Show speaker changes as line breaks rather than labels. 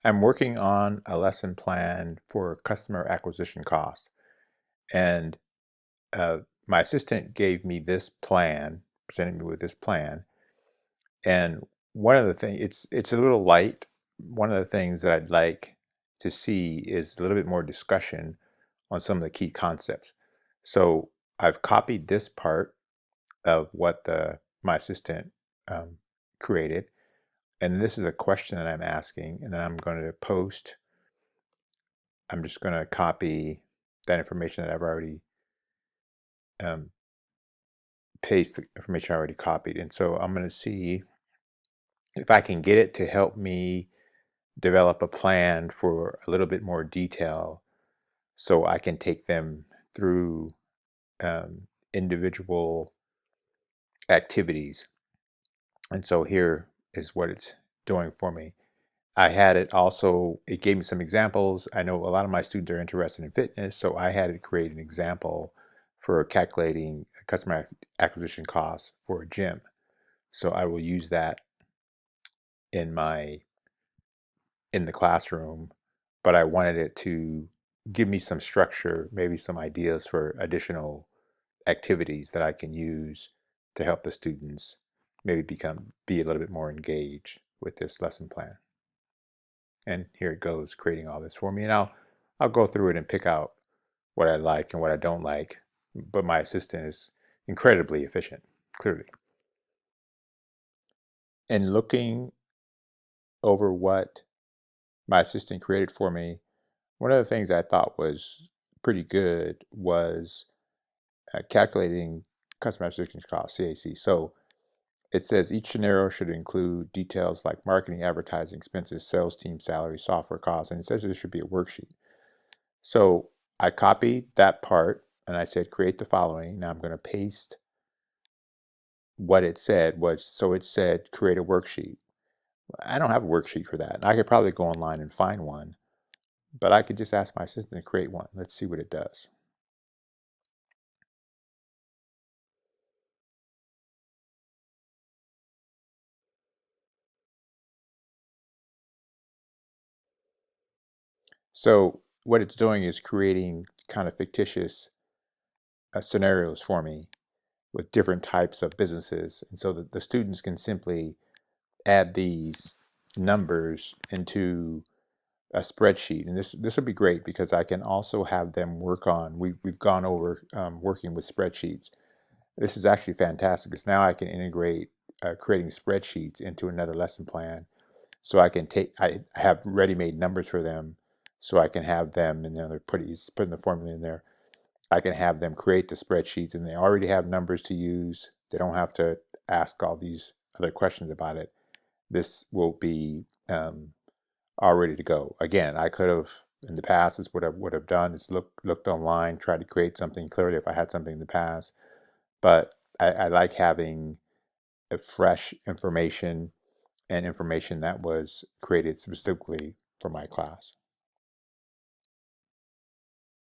I'm working on a lesson plan for customer acquisition cost. And uh, my assistant gave me this plan, presented me with this plan. And one of the things, it's a little light. One of the things that I'd like to see is a little bit more discussion on some of the key concepts. So I've copied this part of what my assistant um, created. And this is a question that I'm asking, and then I'm going to post. I'm just going to copy that information that I've already um, paste the information I already copied. And so I'm going to see if I can get it to help me develop a plan for a little bit more detail so I can take them through individual activities. And so here is what it's doing for me. I had it also, it gave me some examples. I know a lot of my students are interested in fitness, so I had it create an example for calculating customer acquisition costs for a gym. So I will use that in the classroom, but I wanted it to give me some structure, maybe some ideas for additional activities that I can use to help the students maybe be a little bit more engaged with this lesson plan. And here it goes, creating all this for me. And I'll go through it and pick out what I like and what I don't like. But my assistant is incredibly efficient, clearly. And looking over what my assistant created for me, one of the things I thought was pretty good was calculating customer acquisition cost, CAC. So it says each scenario should include details like marketing, advertising expenses, sales team salary, software costs, and it says there should be a worksheet. So I copied that part and I said create the following. Now I'm going to paste what it said was, so it said create a worksheet. I don't have a worksheet for that. I could probably go online and find one, but I could just ask my assistant to create one. Let's see what it does. So what it's doing is creating kind of fictitious scenarios for me with different types of businesses. And so the students can simply add these numbers into a spreadsheet. And this would be great because I can also have them work on, we've gone over working with spreadsheets. This is actually fantastic because now I can integrate creating spreadsheets into another lesson plan. So I have ready-made numbers for them so I can have them, and they're putting the formula in there. I can have them create the spreadsheets and they already have numbers to use. They don't have to ask all these other questions about it. This will be all ready to go. Again, I could have in the past is what I would have done is looked online, tried to create something clearly if I had something in the past. But I like having a fresh information and information that was created specifically for my class.